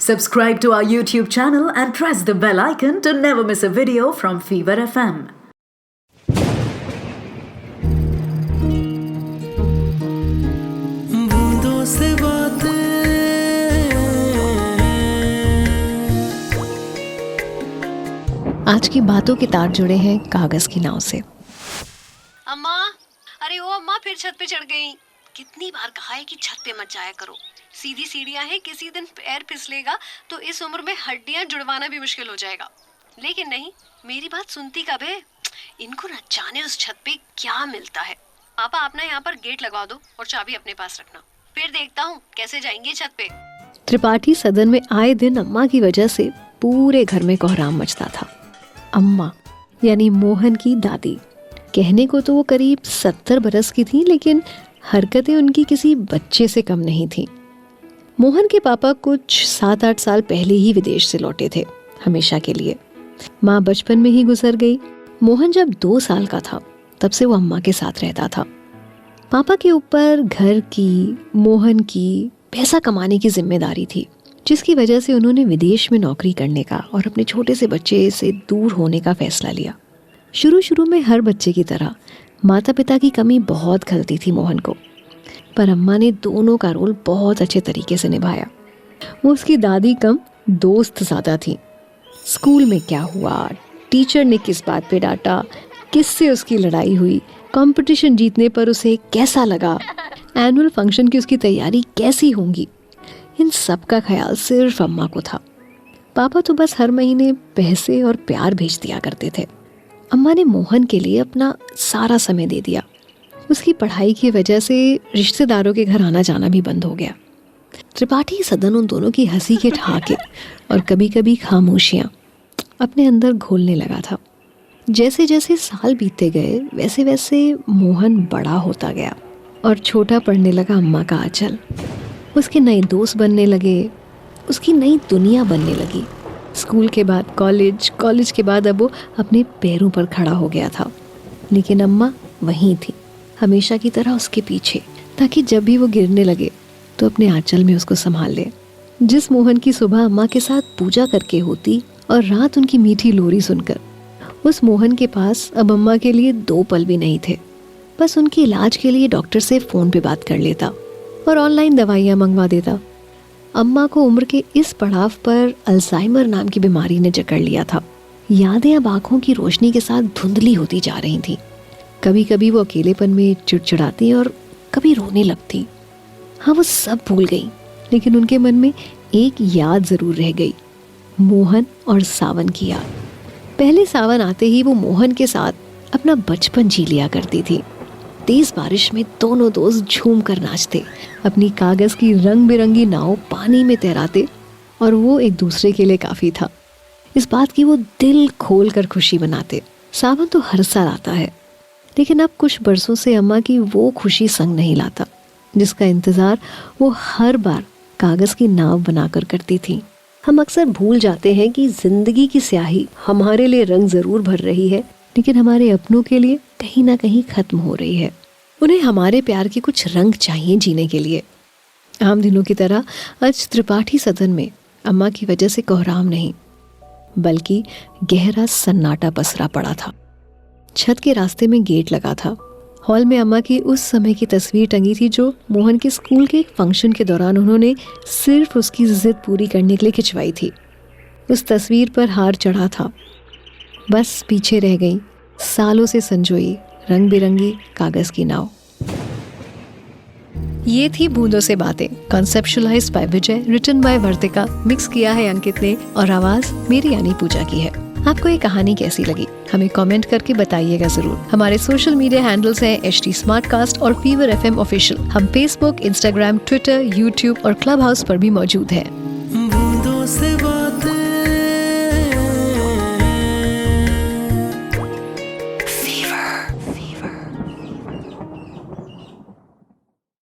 Subscribe to our YouTube channel and press the bell icon to never miss a video from Fever FM. बूंदों से बातें, आज की बातों के तार जुड़े हैं कागज की नाव से। अम्मा, अरे ओ अम्मा, फिर छत पे चढ़ गई। कितनी बार कहा है कि छत पे मत जाया करो, सीधी सीढ़ियां हैं, किसी दिन पैर फिसलेगा तो इस उम्र में हड्डियां जुड़वाना भी मुश्किल हो जाएगा। लेकिन नहीं, मेरी बात सुनती कब है। इनको न जाने उस छत पे क्या मिलता है। पापा, आप ना यहाँ पर गेट लगा दो और चाबी अपने पास रखना, फिर देखता हूँ कैसे जाएंगे छत पे। त्रिपाठी सदन में आए दिन अम्मा की वजह से पूरे घर में कोहराम मचता था। अम्मा यानी मोहन की दादी, कहने को तो वो करीब 70 बरस की थी, लेकिन हरकतें उनकी किसी बच्चे से कम नहीं थी। मोहन के पापा कुछ 7-8 साल पहले ही विदेश से लौटे थे, हमेशा के लिए। माँ बचपन में ही गुजर गई। मोहन जब 2 साल का था तब से वो अम्मा के साथ रहता था। पापा के ऊपर घर की, मोहन की, पैसा कमाने की जिम्मेदारी थी, जिसकी वजह से उन्होंने विदेश में नौकरी करने का और अपने छोटे से बच्चे से दूर होने का फैसला लिया। शुरू में हर बच्चे की तरह माता पिता की कमी बहुत खलती थी मोहन को, पर अम्मा ने दोनों का रोल बहुत अच्छे तरीके से निभाया। वो उसकी दादी कम दोस्त ज़्यादा थी। स्कूल में क्या हुआ, टीचर ने किस बात पे डांटा, किससे उसकी लड़ाई हुई, कंपटीशन जीतने पर उसे कैसा लगा, एनुअल फंक्शन की उसकी तैयारी कैसी होंगी, इन सब का ख्याल सिर्फ अम्मा को था। पापा तो बस हर महीने पैसे और प्यार भेज दिया करते थे। अम्मा ने मोहन के लिए अपना सारा समय दे दिया। उसकी पढ़ाई की वजह से रिश्तेदारों के घर आना जाना भी बंद हो गया। त्रिपाठी सदन उन दोनों की हंसी के ठहाके और कभी कभी खामोशियाँ अपने अंदर घोलने लगा था। जैसे जैसे साल बीतते गए वैसे वैसे मोहन बड़ा होता गया और छोटा पड़ने लगा अम्मा का आंचल। उसके नए दोस्त बनने लगे, उसकी नई दुनिया बनने लगी। स्कूल के बाद कॉलेज, कॉलेज के बाद अब वो अपने पैरों पर खड़ा हो गया था, लेकिन अम्मा वहीं थी, हमेशा की तरह उसके पीछे, ताकि जब भी वो गिरने लगे तो अपने आंचल में उसको संभाल ले। जिस मोहन की सुबह अम्मा के साथ पूजा करके होती और रात उनकी मीठी लोरी सुनकर, उस मोहन के पास अब अम्मा के लिए 2 पल भी नहीं थे। बस उनके इलाज के लिए डॉक्टर से फ़ोन पे बात कर लेता और ऑनलाइन दवाइयाँ मंगवा देता। अम्मा को उम्र के इस पड़ाव पर अल्जाइमर नाम की बीमारी ने जकड़ लिया था। यादें अब आँखों की रोशनी के साथ धुंधली होती जा रही थी। कभी कभी वो अकेलेपन में चिड़चिड़ाती और कभी रोने लगती। हाँ, वो सब भूल गई, लेकिन उनके मन में एक याद ज़रूर रह गई, मोहन और सावन की याद। पहले सावन आते ही वो मोहन के साथ अपना बचपन जी लिया करती थी। तेज बारिश में दोनों दोस्त झूम कर नाचते, अपनी कागज की रंग बिरंगी नाव पानी में तैराते, और वो एक दूसरे के लिए काफ़ी था। इस बात की वो दिल खोल कर खुशी मनाते। सावन तो हर साल आता है, लेकिन अब कुछ बरसों से अम्मा की वो खुशी संग नहीं लाता, जिसका इंतज़ार वो हर बार कागज़ की नाव बनाकर करती थी। हम अक्सर भूल जाते हैं कि ज़िंदगी की स्याही हमारे लिए रंग ज़रूर भर रही है, लेकिन हमारे अपनों के लिए कहीं ना कहीं ख़त्म हो रही है। उन्हें हमारे प्यार के कुछ रंग चाहिए जीने के लिए। आम दिनों की तरह आज त्रिपाठी सदन में अम्मा की वजह से कोहराम नहीं, बल्कि गहरा सन्नाटा पसरा पड़ा था। छत के रास्ते में गेट लगा था। हॉल में अम्मा की उस समय की तस्वीर टंगी थी जो मोहन के स्कूल के एक फंक्शन के दौरान उन्होंने सिर्फ उसकी जिद पूरी करने के लिए खिंचवाई थी। उस तस्वीर पर हार चढ़ा था, बस पीछे रह गई सालों से संजोई रंग बिरंगी कागज की नाव। ये थी बूंदों से बातें, conceptualized by Vijay, written by Vartika, mix किया है अंकित ने और आवाज मेरी यानी पूजा की है। आपको ये कहानी कैसी लगी हमें कमेंट करके बताइएगा जरूर। हमारे सोशल मीडिया हैंडल्स हैं HT Smartcast और Fever FM ऑफिशियल। हम फेसबुक, इंस्टाग्राम, ट्विटर, यूट्यूब और क्लब हाउस पर भी मौजूद हैं। बूंदों से बातें।